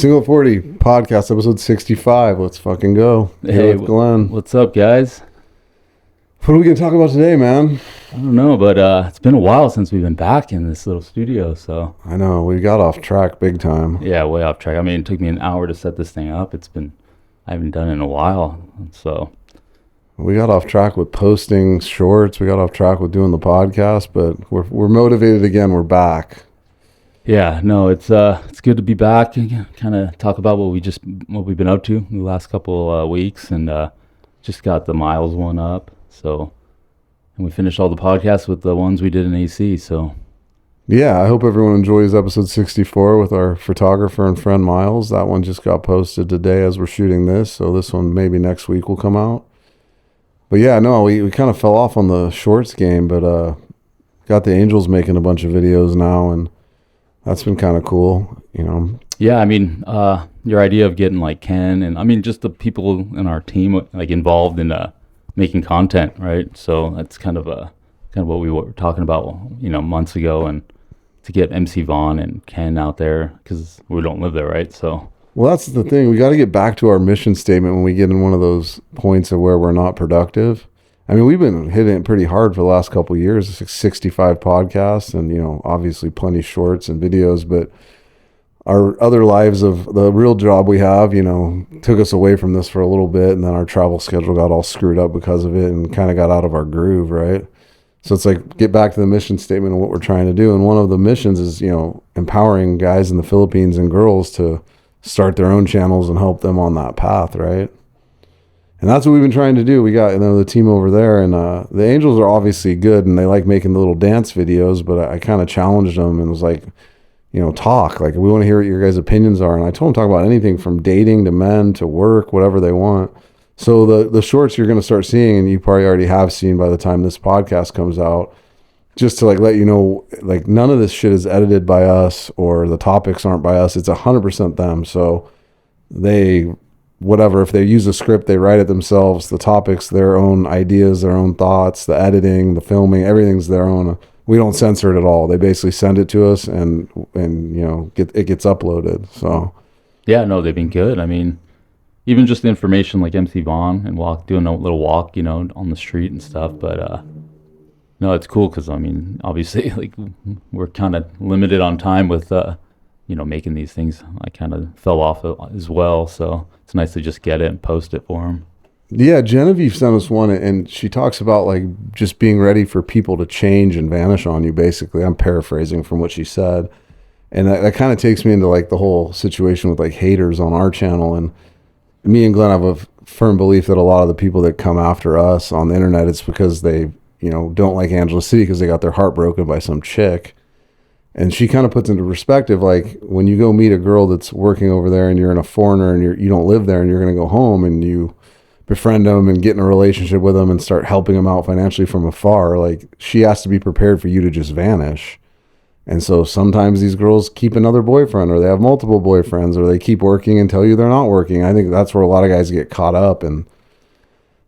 Single 40 podcast episode 65. Let's fucking go. Hey, Glenn. What's up, guys? What are we going to talk about today, man? I don't know, but it's been a while since we've been back in this little studio, so. I know, we got off track big time. Yeah, way off track. I mean, it took me an hour to set this thing up. I haven't done it in a while, so. We got off track with posting shorts. We got off track with doing the podcast, but we're motivated again. We're back. Yeah, no, it's good to be back and kind of talk about what we've been up to the last couple weeks, and just got the miles one up. So, and we finished all the podcasts with the ones we did in AC. So, yeah, I hope everyone enjoys episode 64 with our photographer and friend Miles. That one just got posted today as we're shooting this. So this one maybe next week will come out. But yeah, no, we kind of fell off on the shorts game, but got the Angels making a bunch of videos now, and that's been kind of cool, you know. Yeah, I mean, your idea of getting like Ken and I mean just the people in our team like involved in making content, right? So that's kind of what we were talking about, you know, months ago, and to get MC Vaughn and Ken out there because we don't live there, right? So. Well, that's the thing. We got to get back to our mission statement when we get in one of those points of where we're not productive. I mean, we've been hitting it pretty hard for the last couple of years, 65 podcasts and, you know, obviously plenty shorts and videos, but our other lives of the real job we have, you know, took us away from this for a little bit, and then our travel schedule got all screwed up because of it and kind of got out of our groove, right? So it's like, get back to the mission statement and what we're trying to do. And one of the missions is, you know, empowering guys in the Philippines and girls to start their own channels and help them on that path, right? And that's what we've been trying to do. We got, you know, the team over there, and the Angels are obviously good, and they like making the little dance videos, but I kind of challenged them and was like, you know, talk. Like, we want to hear what your guys' opinions are. And I told them talk about anything from dating to men to work, whatever they want. So the shorts you're going to start seeing, and you probably already have seen by the time this podcast comes out, just to like let you know, like none of this shit is edited by us or the topics aren't by us. It's 100% them. So whatever, if they use a script, they write it themselves. The topics, their own ideas, their own thoughts, the editing, the filming, everything's their own. We don't censor it at all. They basically send it to us, and you know, it gets uploaded. So yeah, no, they've been good. I mean, even just the information like MC Vaughn and doing a little walk, you know, on the street and stuff. But no, it's cool because I mean, obviously, like we're kind of limited on time with you know, making these things. I kind of fell off as well, so it's nice to just get it and post it for them. Yeah, Genevieve sent us one, and she talks about like just being ready for people to change and vanish on you, basically. I'm paraphrasing from what she said. And that kind of takes me into like the whole situation with like haters on our channel. And me and Glenn have a firm belief that a lot of the people that come after us on the internet, it's because they, you know, don't like Angeles City because they got their heart broken by some chick. And she kind of puts into perspective, like when you go meet a girl that's working over there and you're in a foreigner and you don't live there and you're going to go home and you befriend them and get in a relationship with them and start helping them out financially from afar, like she has to be prepared for you to just vanish. And so sometimes these girls keep another boyfriend, or they have multiple boyfriends, or they keep working and tell you they're not working. I think that's where a lot of guys get caught up, and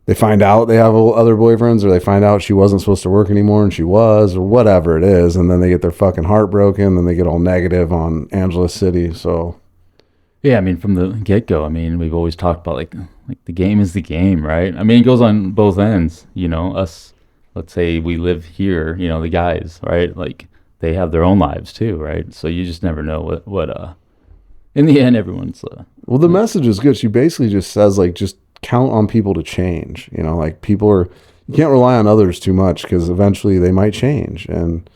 they find out they have other boyfriends, or they find out she wasn't supposed to work anymore and she was, or whatever it is. And then they get their fucking heart broken. Then they get all negative on Angeles City. So yeah, I mean, from the get-go, I mean, we've always talked about like the game is the game, right? I mean, it goes on both ends, you know, us, let's say we live here, you know, the guys, right? Like they have their own lives too, right? So you just never know what in the end, everyone's well, the message is good. She basically just says like, just count on people to change, you know, like you can't rely on others too much because eventually they might change. And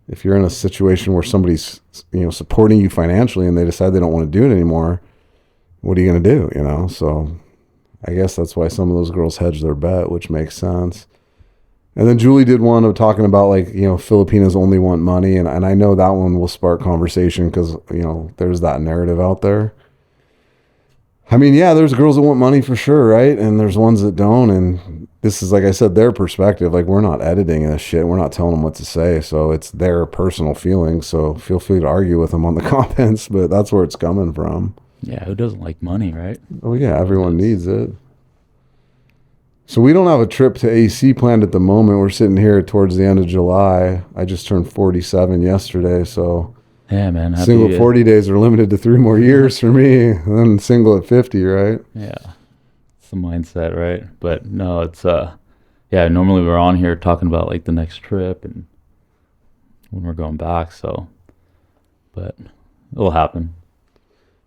if you're in a situation where somebody's, you know, supporting you financially and they decide they don't want to do it anymore, what are you going to do, you know? So I guess that's why some of those girls hedge their bet, which makes sense. And then Julie did one of talking about like, you know, Filipinas only want money. And I know that one will spark conversation because, you know, there's that narrative out there. I mean, yeah, there's girls that want money for sure, right? And there's ones that don't. And this is, like I said, their perspective. Like, we're not editing this shit. We're not telling them what to say. So it's their personal feelings. So feel free to argue with them on the comments, but that's where it's coming from. Yeah, who doesn't like money, right? Oh, yeah, everyone needs it. So we don't have a trip to AC planned at the moment. We're sitting here towards the end of July. I just turned 47 yesterday, so Yeah, man. Single at 40 days are limited to 3 more years for me, and then single at 50, right? Yeah, it's the mindset, right? But no, it's yeah. Normally we're on here talking about like the next trip and when we're going back. So, but it'll happen.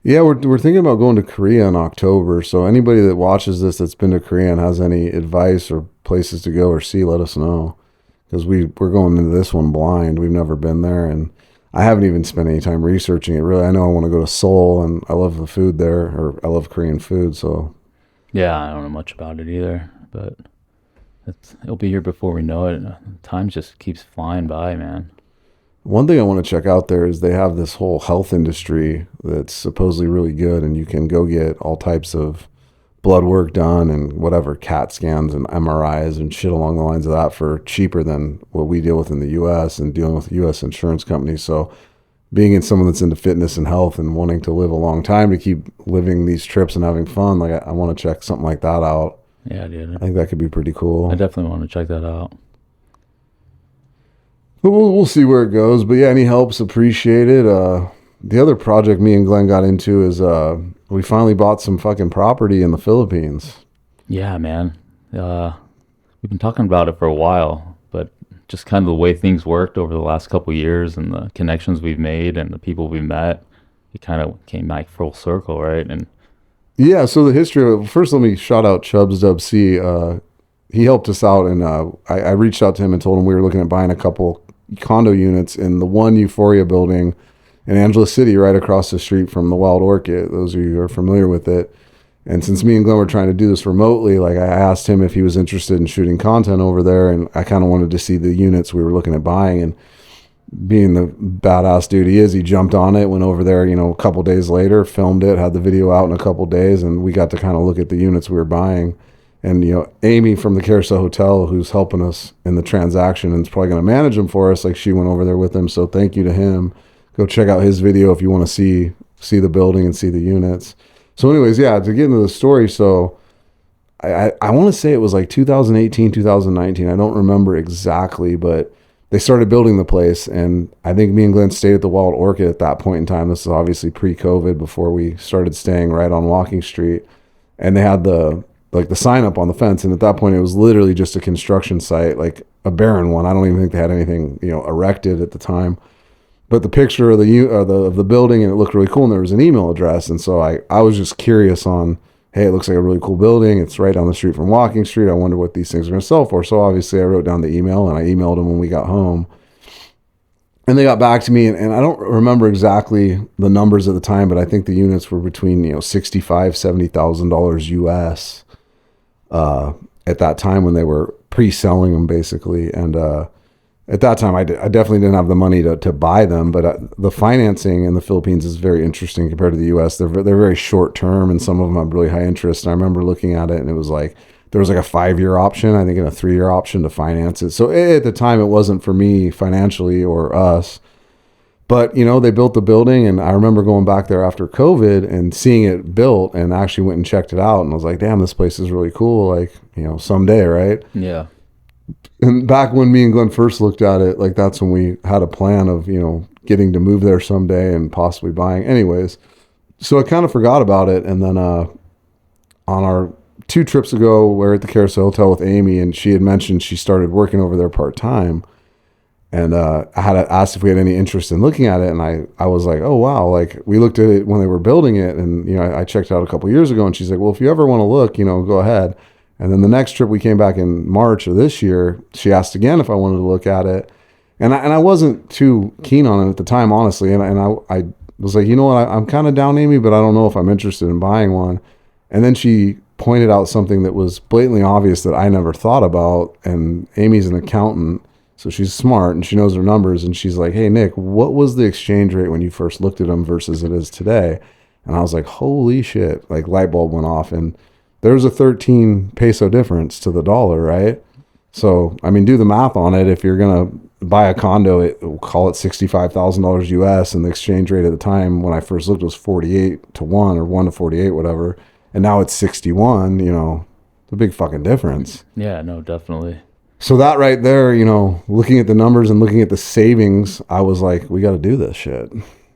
Yeah, we're thinking about going to Korea in October. So anybody that watches this that's been to Korea and has any advice or places to go or see, let us know. Because we're going into this one blind. We've never been there, and I haven't even spent any time researching it. Really, I know I want to go to Seoul, and I love the food there, or I love Korean food. So Yeah, I don't know much about it either, but it'll be here before we know it. Time just keeps flying by, man. one thing I want to check out there is they have this whole health industry that's supposedly really good, and you can go get all types of blood work done and whatever, CAT scans and MRIs and shit along the lines of that for cheaper than what we deal with in the U.S. and dealing with U.S. insurance companies. So being in someone that's into fitness and health and wanting to live a long time to keep living these trips and having fun, like I want to check something like that out. Yeah, dude. I think that could be pretty cool. I definitely want to check that out. But we'll see where it goes. But yeah, any help's appreciated. The other project me and Glenn got into is we finally bought some fucking property in the Philippines. Yeah, man. We've been talking about it for a while, but just kind of the way things worked over the last couple of years and the connections we've made and the people we've met, it kind of came back full circle, right? And Yeah, so the history of it, first let me shout out Chubbs Dub C. He helped us out, and I reached out to him and told him we were looking at buying a couple condo units in the one Euphoria building in Angeles City, right across the street from the Wild Orchid. Those of you who are familiar with it. And since me and Glenn were trying to do this remotely, like I asked him if he was interested in shooting content over there, and I kind of wanted to see the units we were looking at buying. And being the badass dude he is, he jumped on it, went over there, a couple days later, filmed it, had the video out in a couple days, and we got to kind of look at the units we were buying. And, Amy from the Carousel Hotel, who's helping us in the transaction and is probably going to manage them for us, like she went over there with him. So thank you to him. Go check out his video if you want to see the building and see the units. So anyways, yeah, to get into the story. So I want to say it was like 2018, 2019. I don't remember exactly, but they started building the place. And I think me and Glenn stayed at the Wild Orchid at that point in time. This is obviously pre-COVID, before we started staying right on Walking Street. And they had the sign up on the fence. And at that point, it was literally just a construction site, like a barren one. I don't even think they had anything, erected at the time. But the picture of the building, and it looked really cool, and there was an email address. And so I was just curious on, hey, it looks like a really cool building. It's right down the street from Walking Street. I wonder what these things are going to sell for. So obviously I wrote down the email, and I emailed them when we got home. And they got back to me, and I don't remember exactly the numbers at the time, but I think the units were between $65,000, $70,000 US at that time when they were pre-selling them, basically. And at that time, I definitely didn't have the money to buy them, but the financing in the Philippines is very interesting compared to the U.S. They're very short term, and some of them have really high interest. And I remember looking at it, and it was like there was like a 5-year option, I think, and a 3-year option to finance it. So at the time, it wasn't for me financially or us. But, they built the building, and I remember going back there after COVID and seeing it built, and actually went and checked it out. And I was like, damn, this place is really cool. Like, someday, right? yeah. And back when me and Glenn first looked at it, like that's when we had a plan of, getting to move there someday and possibly buying. Anyways, so I kind of forgot about it. And then on our 2 trips ago, we were at the Carousel Hotel with Amy, and she had mentioned she started working over there part-time. And I had asked if we had any interest in looking at it. And I was like, oh, wow. Like, we looked at it when they were building it. And, I checked it out a couple years ago. And she's like, well, if you ever want to look, go ahead. And then the next trip we came back in March of this year, she asked again if I wanted to look at it. And I wasn't too keen on it at the time, honestly. And I was like, what, I'm kind of down, Amy, but I don't know if I'm interested in buying one. And then she pointed out something that was blatantly obvious that I never thought about. And Amy's an accountant, so she's smart and she knows her numbers. And she's like, hey, Nick, what was the exchange rate when you first looked at them versus it is today? And I was like, holy shit, like light bulb went off. And there's a 13 peso difference to the dollar, right? So, I mean, do the math on it. If you're going to buy a condo, we'll call it $65,000 US, and the exchange rate at the time when I first looked was 48 to 1 or 1 to 48, whatever. And now it's 61, it's a big fucking difference. Yeah, no, definitely. So that right there, you know, looking at the numbers and looking at the savings, I was like, we got to do this shit.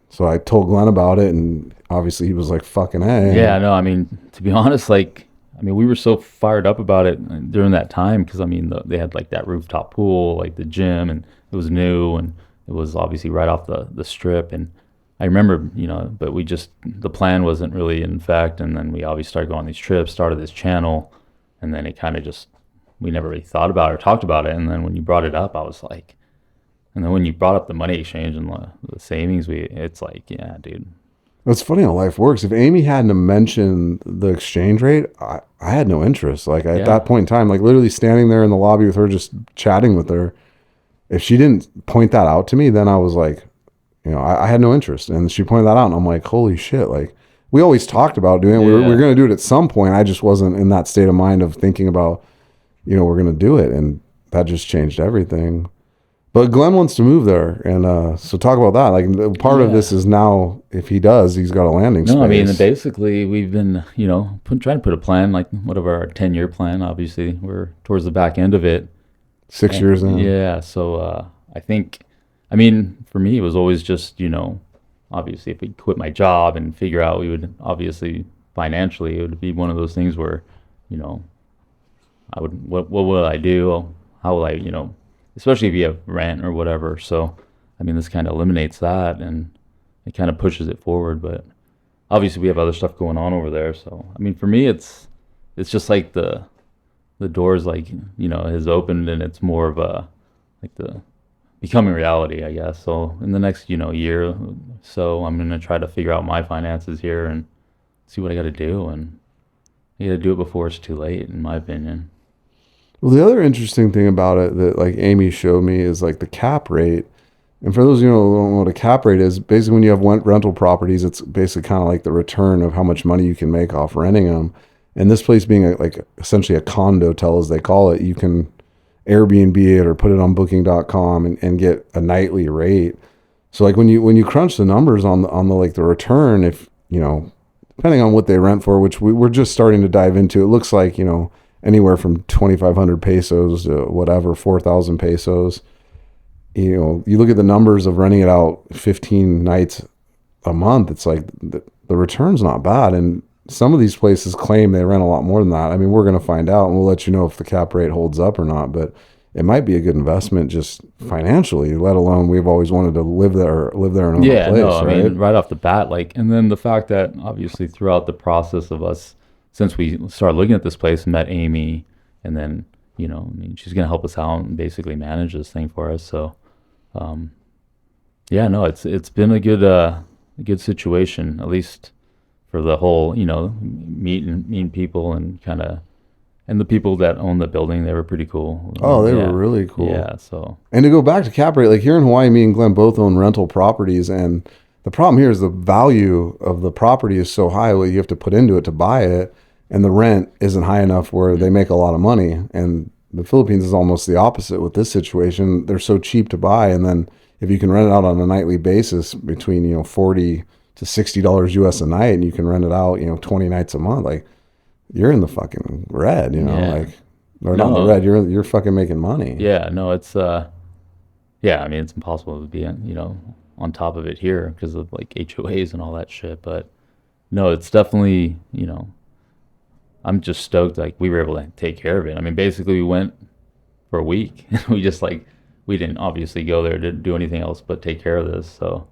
So I told Glenn about it, and obviously he was like, fucking A. Yeah, no, I mean, to be honest, like, I mean, we were so fired up about it during that time because, I mean, they had like that rooftop pool, like the gym, and it was new and it was obviously right off the strip. And I remember, you know, but the plan wasn't really in effect. And then we obviously started going on these trips, started this channel, and then it kind of just, we never really thought about it or talked about it. And then when you brought it up, I was like, and then when you brought up the money exchange and the savings, it's like, yeah, dude. It's funny how life works. If Amy hadn't mentioned the exchange rate, I had no interest. Like at that point in time, like literally standing there in the lobby with her, just chatting with her. If she didn't point that out to me, then I was like, you know, I had no interest. And she pointed that out, and I'm like, holy shit! Like we always talked about doing it. Yeah. We're going to do it at some point. I just wasn't in that state of mind of thinking about, you know, we're going to do it, and that just changed everything. But Glenn wants to move there, and so talk about that. Like part of this is now, if he does, he's got a landing space. No, I mean, basically, we've been, you know, trying to put a plan, like whatever our 10-year plan. Obviously, we're towards the back end of it. 6 years in. Yeah, so I think, I mean, for me, it was always just, you know, obviously, if we quit my job and figure out, we would obviously financially, it would be one of those things where, you know, what will I do? How will I, you know, especially if you have rent or whatever. So, I mean, this kind of eliminates that and it kind of pushes it forward. But obviously, we have other stuff going on over there. So, I mean, for me, it's just like the doors, like, you know, has opened, and it's more of a like the becoming reality, I guess. So, in the next, you know, year, so I'm gonna try to figure out my finances here and see what I got to do, and I got to do it before it's too late, in my opinion. Well, the other interesting thing about it that like Amy showed me is like the cap rate. And for those of you who don't know what a cap rate is, basically when you have rental properties, it's basically kind of like the return of how much money you can make off renting them. And this place being like essentially a condo tel, as they call it, you can Airbnb it or put it on booking.com and get a nightly rate. So like when you crunch the numbers on the like the return, if, you know, depending on what they rent for, which we're just starting to dive into, it looks like, you know, anywhere from 2,500 pesos to whatever, 4,000 pesos. You know, you look at the numbers of renting it out 15 nights a month, it's like the return's not bad. And some of these places claim they rent a lot more than that. I mean, we're going to find out, and we'll let you know if the cap rate holds up or not, but it might be a good investment just financially, let alone we've always wanted to live there and own a place. No, I mean, right off the bat, like, and then the fact that obviously throughout the process of us, since we started looking at this place, met Amy, and then, you know, I mean, she's going to help us out and basically manage this thing for us. So, yeah, no, it's been a good situation, at least for the whole, you know, meeting people and kind of, and the people that own the building, they were pretty cool. Oh, they were really cool. Yeah, so. And to go back to cap rate, like here in Hawaii, me and Glenn both own rental properties, and the problem here is the value of the property is so high, what you have to put into it to buy it. And the rent isn't high enough where they make a lot of money. And the Philippines is almost the opposite with this situation. They're so cheap to buy. And then if you can rent it out on a nightly basis between, you know, $40 to $60 US a night, and you can rent it out, you know, 20 nights a month, like you're in the fucking red, you know, like, or not in the red, you're fucking making money. Yeah, no, it's, yeah, I mean, it's impossible to be, you know, on top of it here because of like HOAs and all that shit. But no, it's definitely, you know, I'm just stoked like we were able to take care of it. I mean, basically we went for a week and we just like, we didn't obviously go there to do anything else but take care of this. So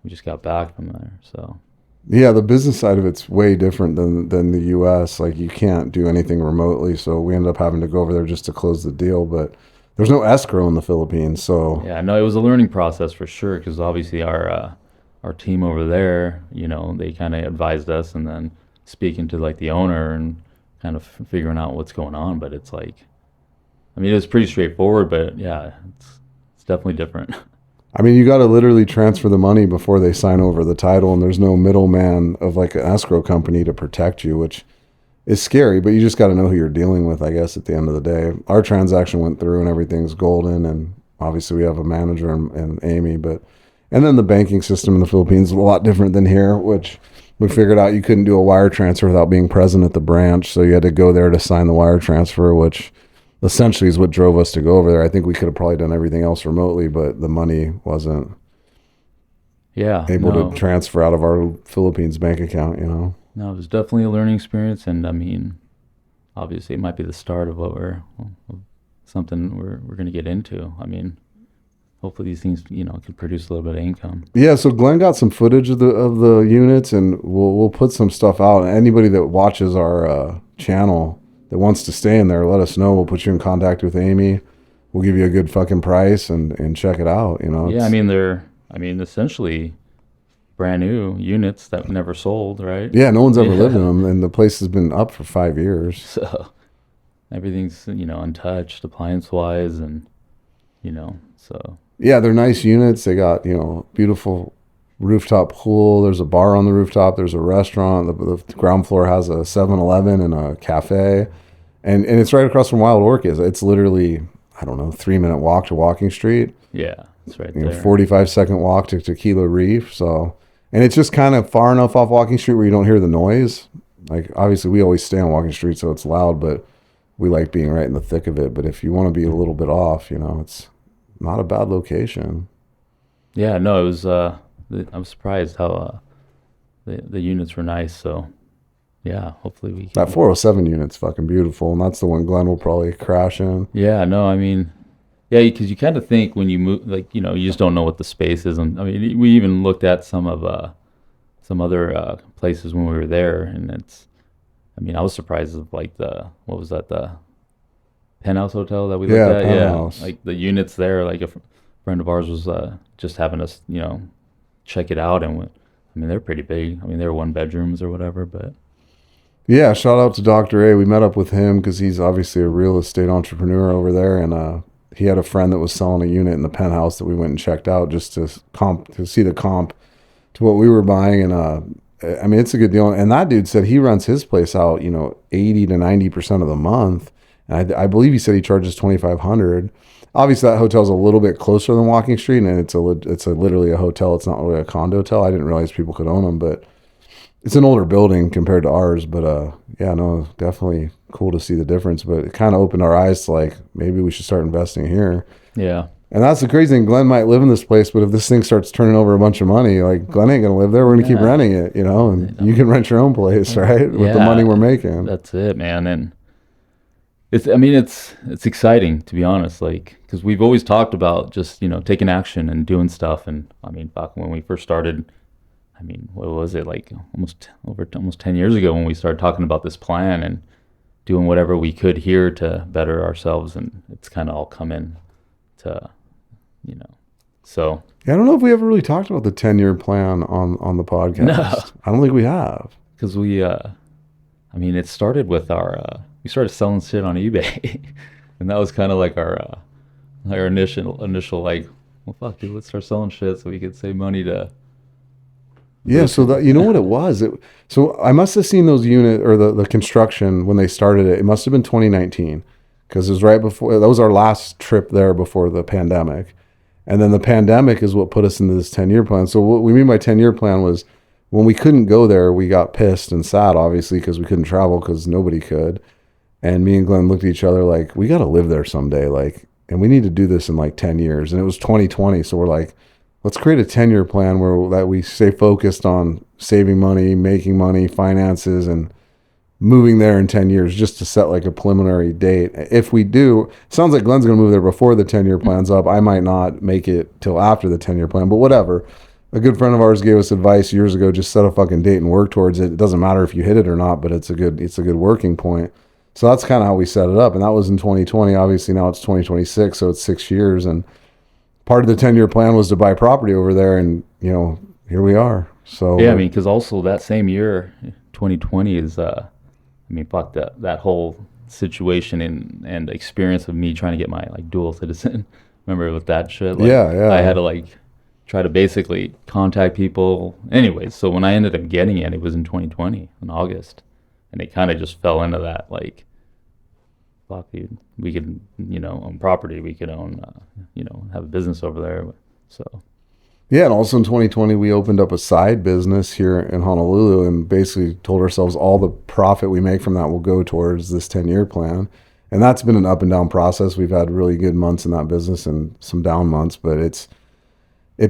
we just got back from there. So yeah, the business side of it's way different than the US. Like you can't do anything remotely. So we ended up having to go over there just to close the deal, but there's no escrow in the Philippines. So yeah, no, it was a learning process for sure. Cause obviously our team over there, you know, they kind of advised us, and then speaking to like the owner and kind of figuring out what's going on. But it's like, I mean, it was pretty straightforward, but yeah, it's definitely different. I mean, you got to literally transfer the money before they sign over the title, and there's no middleman of like an escrow company to protect you, which is scary, but you just got to know who you're dealing with, I guess, at the end of the day. Our transaction went through and everything's golden, and obviously we have a manager and Amy, and then the banking system in the Philippines is a lot different than here, which we figured out you couldn't do a wire transfer without being present at the branch, so you had to go there to sign the wire transfer, which essentially is what drove us to go over there. I think we could have probably done everything else remotely, but the money wasn't Yeah, able to no, transfer out of our Philippines bank account, you know? no, it was definitely a learning experience, and I mean, obviously, it might be the start of something we're gonna get into. I mean, hopefully these things, can produce a little bit of income. Yeah, so Glenn got some footage of the units, and we'll put some stuff out. Anybody that watches our channel that wants to stay in there, let us know. We'll put you in contact with Amy. We'll give you a good fucking price and check it out. You know, Yeah, I mean essentially brand new units that never sold, right? yeah, no one's ever Yeah. lived in them, and the place has been up for 5 years. So everything's untouched appliance wise, and so Yeah, they're nice units. They got beautiful rooftop pool. There's a bar on the rooftop. There's a restaurant. The ground floor has a 7-Eleven and a cafe, and it's right across from Wild Orchids. It's literally, I don't know, 3-minute walk to Walking Street. yeah, it's right there. 45-second walk to Tequila Reef. So, and it's just kind of far enough off Walking Street where you don't hear the noise. Like obviously we always stay on Walking Street, so it's loud, but we like being right in the thick of it. But if you want to be a little bit off, it's not a bad location. Yeah, no, it was. I was surprised how the units were nice. So yeah, hopefully we can. That 407 unit's fucking beautiful, and that's the one Glenn will probably crash in. Yeah, no, I mean, yeah, because you kind of think when you move, like you just don't know what the space is, and I mean, we even looked at some other places when we were there, and I mean, I was surprised of like what was that, the penthouse hotel that we looked at? Penthouse. Yeah, like the units there. Like a friend of ours was just having us, check it out, and I mean, they're pretty big. I mean, they're 1 bedrooms or whatever, but Yeah, shout out to Dr. A. We met up with him because he's obviously a real estate entrepreneur over there, and he had a friend that was selling a unit in the penthouse that we went and checked out just to see the comp to what we were buying. And I mean, it's a good deal. And that dude said he rents his place out, 80 to 90% of the month. And I believe he said he charges $2,500. Obviously, that hotel's a little bit closer than Walking Street, and it's literally a hotel. It's not really a condo hotel. I didn't realize people could own them, but it's an older building compared to ours. But yeah, no, definitely cool to see the difference. But it kind of opened our eyes to like maybe we should start investing here. yeah. And that's the crazy thing. Glenn might live in this place, but if this thing starts turning over a bunch of money, like Glenn ain't gonna live there. We're gonna keep renting it, and you can rent your own place, right? With the money we're making. That's it, man. And it's exciting, to be honest, like because we've always talked about just taking action and doing stuff. And I mean, back when we first started, I mean, what was it, like almost 10 years ago when we started talking about this plan and doing whatever we could here to better ourselves, and it's kind of all come in to so Yeah, I don't know if we ever really talked about the 10-year plan on the podcast. No. I don't think we have. because we I mean, it started with we started selling shit on eBay and that was kind of like our initial like, well, fuck dude, let's start selling shit so we could save money to Yeah, so that what it was. So I must have seen those unit or the construction when they started it. It must have been 2019 because it was right before, that was our last trip there before the pandemic. And then the pandemic is what put us into this 10-year plan. So what we mean by 10-year plan was when we couldn't go there, we got pissed and sad, obviously, because we couldn't travel because nobody could. And me and Glenn looked at each other like, we got to live there someday. Like, and we need to do this in like 10 years. And it was 2020. So we're like, let's create a 10-year plan that we stay focused on saving money, making money, finances, and moving there in 10 years just to set like a preliminary date. If we do, sounds like Glenn's going to move there before the 10-year plan's up. I might not make it till after the 10-year plan, but whatever. A good friend of ours gave us advice years ago, just set a fucking date and work towards it. It doesn't matter if you hit it or not, but it's a good working point. So that's kind of how we set it up. And that was in 2020. Obviously now it's 2026, so it's 6 years. And part of the 10-year plan was to buy property over there, and here we are. So yeah, I mean, because also that same year, 2020 is I mean, fuck that whole situation and experience of me trying to get my like dual citizen. Remember with that shit? Like, yeah. I had to like try to basically contact people. Anyways, so when I ended up getting it, it was in 2020 in August, and it kind of just fell into that like, fuck, dude, we could own property, we could own have a business over there, so. Yeah, and also in 2020, we opened up a side business here in Honolulu and basically told ourselves all the profit we make from that will go towards this 10-year plan. And that's been an up and down process. We've had really good months in that business and some down months, but it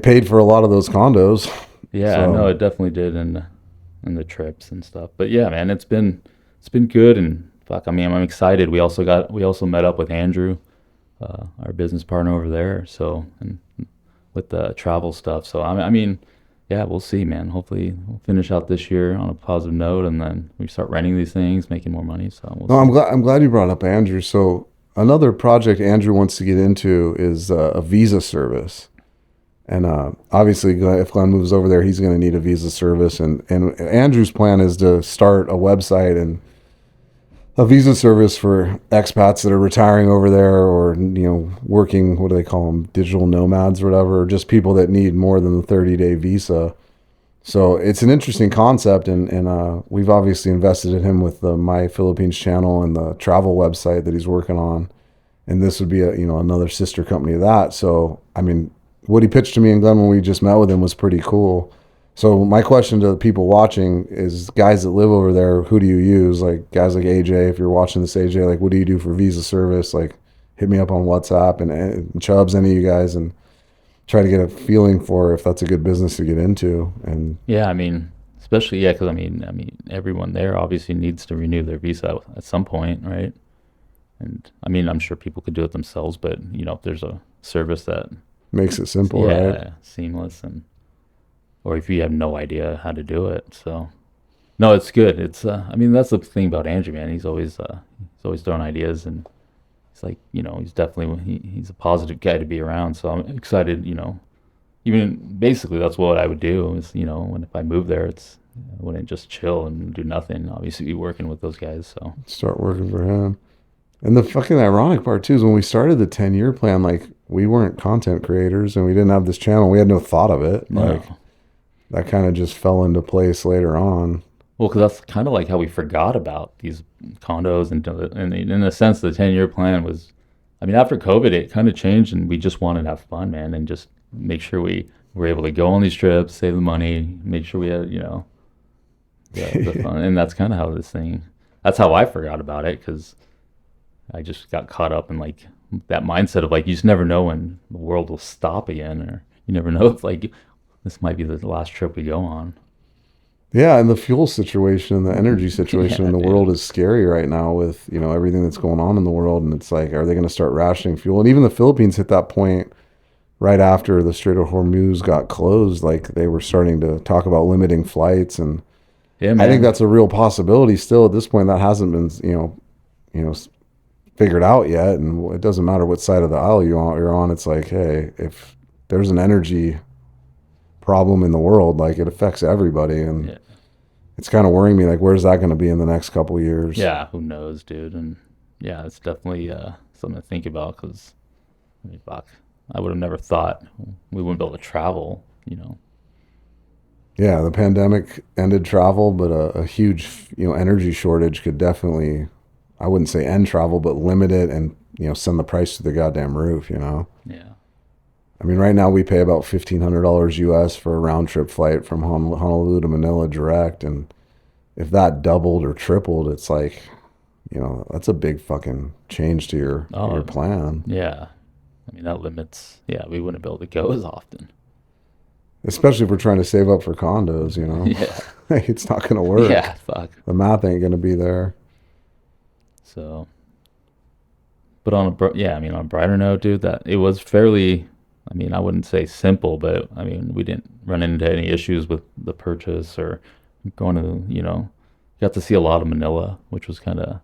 paid for a lot of those condos. Yeah, no, So it definitely did in the trips and stuff. But yeah, man, it's been good and fuck. I mean, I'm excited. We also met up with Andrew, our business partner over there. So and with the travel stuff. So I mean, yeah, we'll see, man. Hopefully, we'll finish out this year on a positive note, and then we start renting these things, making more money. So we'll no, see. I'm glad you brought up Andrew. So another project Andrew wants to get into is a visa service. And obviously, if Glenn moves over there, he's going to need a visa service. And Andrew's plan is to start a website and a visa service for expats that are retiring over there, or working. What do they call them? Digital nomads or whatever, or just people that need more than the 30-day visa. So it's an interesting concept, and we've obviously invested in him with the My Philippines channel and the travel website that he's working on. And this would be another sister company of that. So I mean, what he pitched to me and Glenn when we just met with him was pretty cool. So my question to the people watching is, guys that live over there, who do you use? Like guys like AJ, if you're watching this, AJ, like what do you do for visa service? Like hit me up on WhatsApp, and Chubbs, any of you guys, and try to get a feeling for if that's a good business to get into. And Yeah, I mean, especially yeah, because I mean, everyone there obviously needs to renew their visa at some point, right? And I mean, I'm sure people could do it themselves, but if there's a service that makes it simple, right? yeah, seamless, and or if you have no idea how to do it, so no, it's good. It's I mean, that's the thing about Andrew, man. He's always throwing ideas, and it's like he's definitely he's a positive guy to be around. So I'm excited. Even basically that's what I would do is when if I move there, I wouldn't just chill and do nothing. Obviously, be working with those guys. So Start working for him. And the fucking ironic part too is when we started the 10-year plan, like we weren't content creators and we didn't have this channel. We had no thought of it. no, Like that kind of just fell into place later on. well, because that's kind of like how we forgot about these condos and in a sense, the 10-year plan was. I mean, after COVID, it kind of changed, and we just wanted to have fun, man, and just make sure we were able to go on these trips, save the money, make sure we had, the fun. And that's kind of how that's how I forgot about it, because I just got caught up in like that mindset of like, you just never know when the world will stop again, or you never know if like this might be the last trip we go on. Yeah, and the fuel situation and the energy situation Yeah, in the dude. world is scary right now with, everything that's going on in the world. And it's like, are they going to start rationing fuel? And even the Philippines hit that point right after the Strait of Hormuz got closed. Like they were starting to talk about limiting flights. And Yeah, I think man. that's a real possibility still at this point. That hasn't been, figured out yet. And it doesn't matter what side of the aisle you're on. It's like, hey, if there's an energy problem in the world, like it affects everybody. And Yeah. it's kind of worrying me, like, where's that going to be in the next couple of years? Yeah, who knows, dude? And yeah, it's definitely something to think about, because I mean, fuck, I would have never thought we wouldn't be able to travel. Yeah, the pandemic ended travel, but a huge, energy shortage could definitely, I wouldn't say end travel, but limit it and, send the price to the goddamn roof. Yeah. I mean, right now we pay about $1,500 US for a round trip flight from Honolulu to Manila direct. And if that doubled or tripled, it's like, that's a big fucking change to your Oh, plan. yeah. I mean, that limits. Yeah, we wouldn't be able to go as often. Especially if we're trying to save up for condos. Yeah. Like, it's not going to Yeah. work. Fuck. The math ain't going to be there. So, but yeah, I mean, on a brighter note, dude, that it was fairly. I mean, I wouldn't say simple, but I mean, we didn't run into any issues with the purchase or going to. Got to see a lot of Manila, which was kind of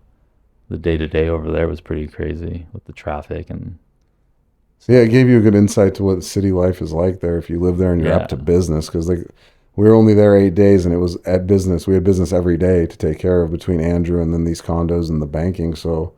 the day to day over there was pretty crazy with the traffic and Yeah, it gave you a good insight to what city life is like there if you live there and you're up yeah, to business. Because like we were only there 8 days and it was at business. We had business every day to take care of between Andrew and then these condos and the banking. So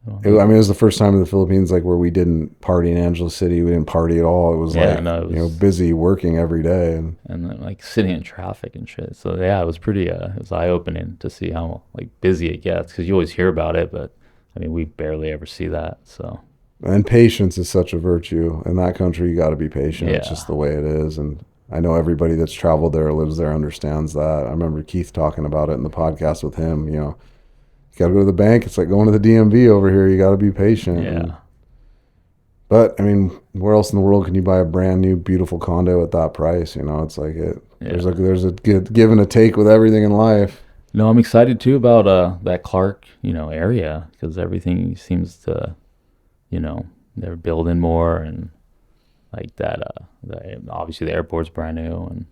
well, I mean, it was the first time in the Philippines like where we didn't party in Angeles City. We didn't party at all. It was yeah, like no, it was busy working every day. and then like sitting in traffic and shit. So yeah, it was pretty. It was eye opening to see how like busy it gets, because you always hear about it, but I mean we barely ever see that. So And patience is such a virtue in that country. You got to be patient. It's just yeah, the way it is. And I know everybody that's traveled there, lives there, understands that. I remember Keith talking about it in the podcast with him. got to go to the bank. It's like going to the DMV over here. You got to be patient. Yeah. But I mean, where else in the world can you buy a brand new, beautiful condo at that price? You know, it's like there's a give and a take with everything in life. No, I'm excited too about that Clark, area, because everything seems to, they're building more, and like that. Obviously the airport's brand new, and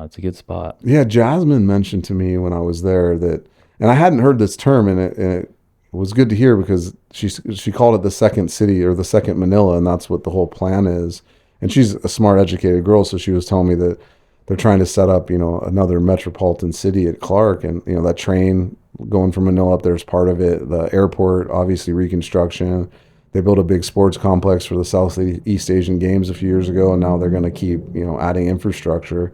it's a good spot. Yeah, Jasmine mentioned to me when I was there that, and I hadn't heard this term, and it was good to hear because she called it the second city or the second Manila, and that's what the whole plan is. And she's a smart, educated girl, so she was telling me that they're trying to set up, another metropolitan city at Clark, and that train going from Manila up there is part of it. The airport, obviously, reconstruction. They built a big sports complex for the Southeast Asian Games a few years ago, and now they're going to keep, adding infrastructure.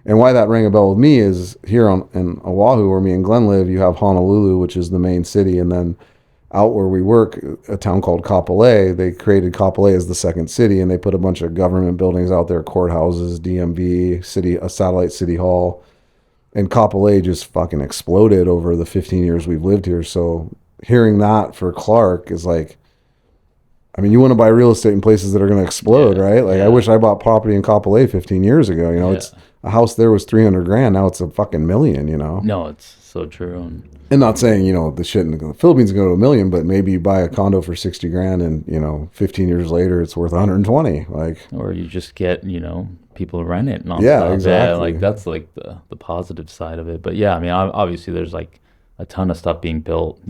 And why that rang a bell with me is here in Oahu, where me and Glenn live, you have Honolulu, which is the main city, and then out where we work, a town called Kapolei, they created Kapolei as the second city, and they put a bunch of government buildings out there, courthouses, DMV, a satellite city hall. And Kapolei just fucking exploded over the 15 years we've lived here. So hearing that for Clark is like, I mean, you want to buy real estate in places that are going to explode, right? Like, I wish I bought property in Kapolei 15 years ago. It's a house there was $300,000. Now it's a fucking million, No, it's so true. And not saying, the shit in the Philippines can go to $1 million, but maybe you buy a condo for $60,000 and, 15 years later it's worth 120. Like, or you just get, people to rent it. And yeah, exactly. Yeah, like that's like the positive side of it. But yeah, I mean, obviously there's like a ton of stuff being built,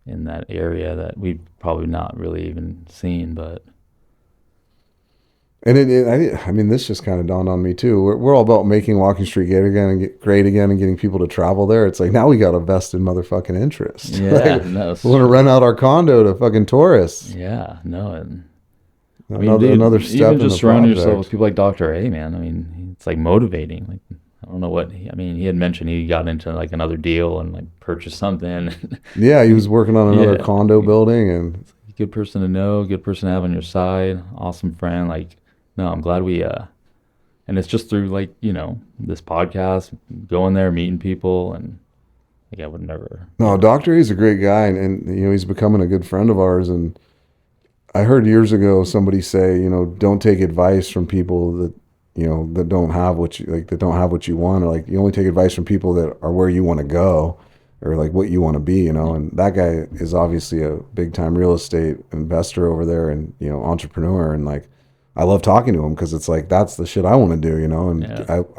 in that area that we've probably not really even seen, but. And I mean, this just kind of dawned on me too. We're all about making Walking Street great again and getting people to travel there. It's like, now we got a vested motherfucking interest. Yeah, like, we want to rent out our condo to fucking tourists. Yeah, no, and another step. Even just surrounding yourself with people like Dr. A, man. I mean, it's like motivating. Like, I don't know what. He had mentioned he got into like another deal and like purchased something. Yeah, he was working on another condo building, and good person to know, good person to have on your side, awesome friend. Like. No, I'm glad we, and it's just through like, this podcast, going there, meeting people, and like I would never. No, Dr. A's a great guy, and he's becoming a good friend of ours. And I heard years ago somebody say, don't take advice from people that, that don't have what you want, or like you only take advice from people that are where you want to go, or like what you want to be, And that guy is obviously a big time real estate investor over there, and entrepreneur, and like. I love talking to him because it's like, that's the shit I want to do, and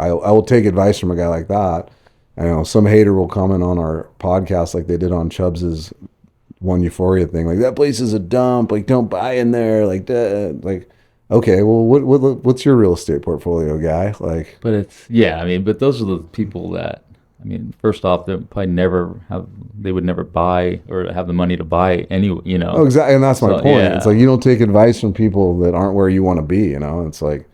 I will take advice from a guy like that. I know some hater will comment on our podcast like they did on Chubbs's One Euphoria thing, like that place is a dump, like don't buy in there, like okay, well what's your real estate portfolio, guy? Like, but it's but those are the people that, first off, they would never buy or have the money to buy any, Oh, exactly, and that's my point. Yeah. It's like you don't take advice from people that aren't where you want to be, It's like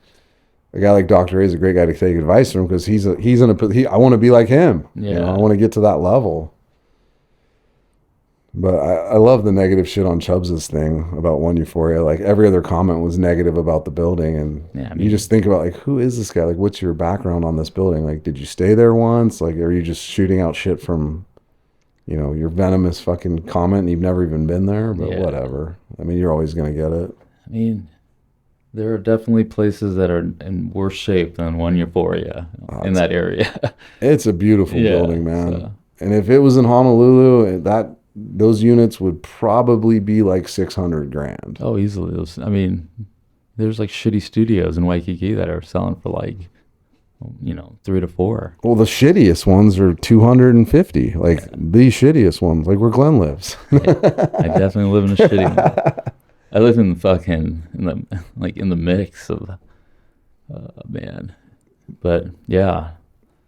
a guy like Dr. A is a great guy to take advice from because I want to be like him. Yeah. I want to get to that level. But I love the negative shit on Chubbs's thing about One Euphoria. Like every other comment was negative about the building, and you just think about like, who is this guy? Like, what's your background on this building? Like, did you stay there once? Like, are you just shooting out shit from, your venomous fucking comment and you've never even been there? But whatever. You're always gonna get it. There are definitely places that are in worse shape than One Euphoria in that area. It's a beautiful building, man. So. And if it was in Honolulu, those units would probably be like $600,000. Oh, easily. There's like shitty studios in Waikiki that are selling for like, 3 to 4. Well, the shittiest ones are 250. Like the shittiest ones, like where Glenn lives. I definitely live in a shitty one. I live in in the mix of, man. But yeah.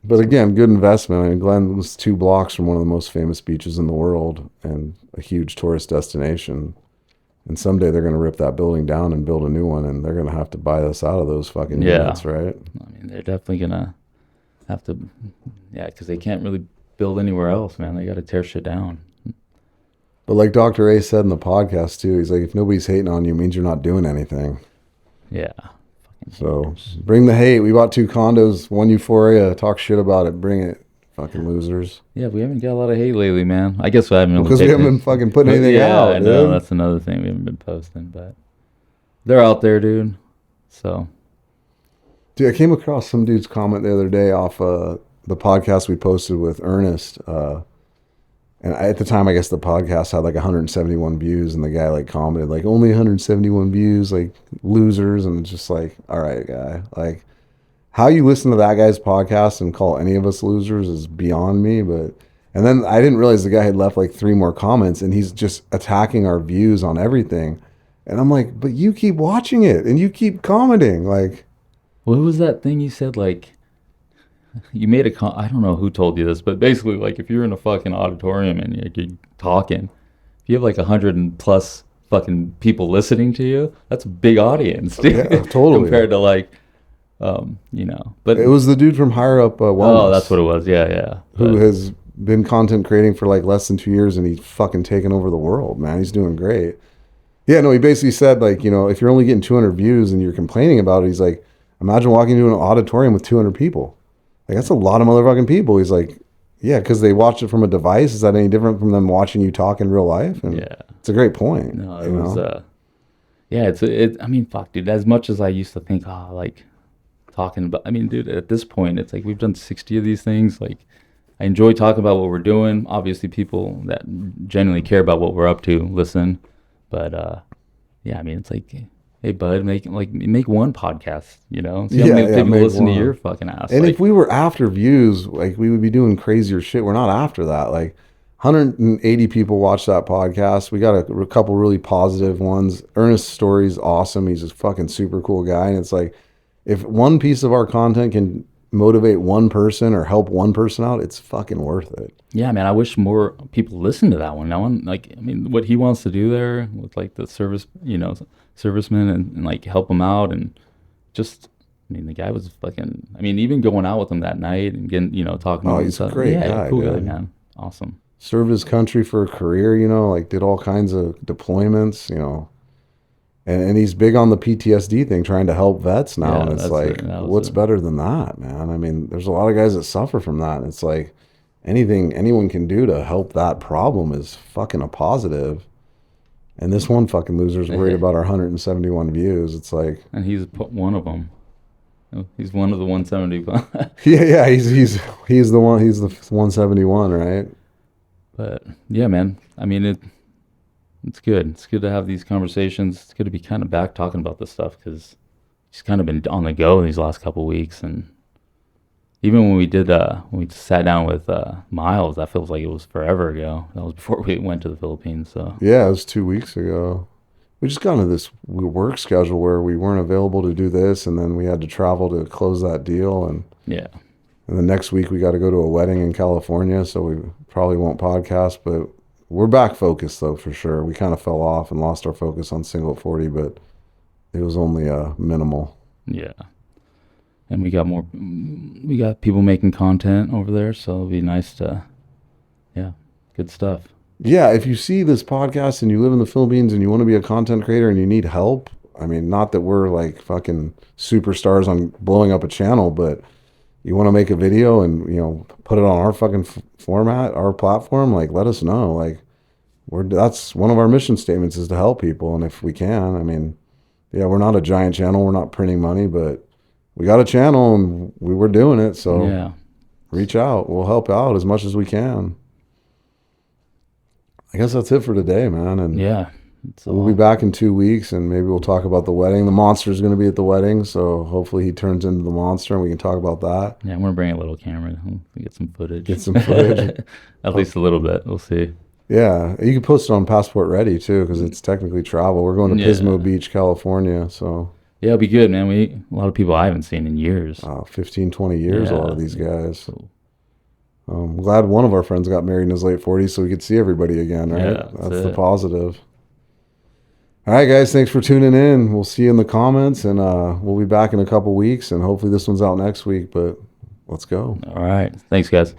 But again, good investment. Glenn was 2 blocks from one of the most famous beaches in the world and a huge tourist destination. And someday they're going to rip that building down and build a new one, and they're going to have to buy us out of those fucking units, right? They're definitely going to have to, because they can't really build anywhere else, man. They got to tear shit down. But like Dr. A said in the podcast too, he's like, if nobody's hating on you, it means you're not doing anything. Yeah. So bring the hate. We bought 2 condos, One Euphoria, talk shit about it, bring it. Fucking losers. Yeah, we haven't got a lot of hate lately, man. I guess I haven't really Because we haven't been fucking putting anything out, I know, dude. that's another thing we haven't been posting, but they're out there, dude. So, Dude, I came across some dude's comment the other day off the podcast we posted with Ernest. And at the time, I guess the podcast had like 171 views, and the guy like commented like only 171 views, like losers, and it's just like, all right, guy, like how you listen to that guy's podcast and call any of us losers is beyond me. But and then I didn't realize the guy had left like 3 more comments, and he's just attacking our views on everything. And I'm like, but you keep watching it and you keep commenting, like. what was that thing you said? Like, you made I don't know who told you this, but basically, like, if you're in a fucking auditorium and you're talking, if you have like 100 and plus fucking people listening to you, that's a big audience, dude. Yeah, totally. Compared to like, but It was the dude from Higher Up Wellness. oh, that's what it was. Yeah, yeah. Who But, has been content creating for like less than 2 years, and he's fucking taken over the world, man. He's doing great. Yeah, no, he basically said like, if you're only getting 200 views and you're complaining about it, he's like, imagine walking into an auditorium with 200 people. Like, that's a lot of motherfucking people. He's like, yeah, because they watched it from a device. Is that any different from them watching you talk in real life? And yeah. it's a great point. No, it was. Yeah, I mean, fuck, dude. As much as I used to think, like talking about. I mean, dude, at this point, it's like we've done 60 of these things. Like, I enjoy talking about what we're doing. Obviously, people that genuinely care about what we're up to listen. But yeah, I mean, it's like, hey, bud, make one podcast. See how many people listen to your fucking ass. And like, if we were after views, like we would be doing crazier shit. We're not after that. Like 180 people watch that podcast. We got a couple really positive ones. Ernest's story's awesome. He's a fucking super cool guy. And it's like, if one piece of our content can motivate one person or help one person out, it's fucking worth it. Yeah, man, I wish more people listen to that one. That one, like, I mean, what he wants to do there with like the servicemen and like help them out, and just, I mean, the guy was fucking, I mean, even going out with him that night and getting, talking to him. He's a great guy, cool dude. guy, man. Awesome. Served his country for a career, like did all kinds of deployments, and he's big on the PTSD thing, trying to help vets now. Yeah, and it's like, what's better than that, man? I mean, there's a lot of guys that suffer from that. And it's like anything anyone can do to help that problem is fucking a positive. And this one fucking loser's worried about our 171 views. It's like, and he's one of them. He's one of the 171. yeah, he's the one. He's the 171, right? But yeah, man. I mean, it's good. It's good to have these conversations. It's good to be kind of back talking about this stuff, because he's kind of been on the go these last couple of weeks. And even when we sat down with Miles, that feels like it was forever ago. That was before we went to the Philippines. So yeah, it was 2 weeks ago. We just got into this work schedule where we weren't available to do this, and then we had to travel to close that deal. And yeah. And the next week we got to go to a wedding in California, so we probably won't podcast, but we're back focused though, for sure. We kind of fell off and lost our focus on single at 40, but it was only minimal. Yeah. And we got people making content over there, so it'll be nice to, yeah, good stuff. Yeah, if you see this podcast and you live in the Philippines and you want to be a content creator and you need help, I mean, not that we're like fucking superstars on blowing up a channel, but you want to make a video and, put it on our fucking format, our platform, like, let us know. Like, that's one of our mission statements, is to help people. And if we can, I mean, yeah, we're not a giant channel. We're not printing money, but we got a channel and we were doing it. So yeah, reach out. We'll help out as much as we can. I guess that's it for today, man. And yeah, we'll be back in 2 weeks, and maybe we'll talk about the wedding. The monster's going to be at the wedding, so hopefully he turns into the monster and we can talk about that. Yeah, I'm going to bring a little camera. We'll get some footage. At least a little bit. We'll see. Yeah, you can post it on Passport Ready too, because it's technically travel. We're going to Pismo Beach, California, so yeah, it'll be good, man. A lot of people I haven't seen in years. 15, 20 years, a lot of these guys. So, I'm glad one of our friends got married in his late 40s so we could see everybody again, right? Yeah, that's the positive. All right, guys, thanks for tuning in. We'll see you in the comments, and we'll be back in a couple weeks, and hopefully this one's out next week, but let's go. All right. Thanks, guys.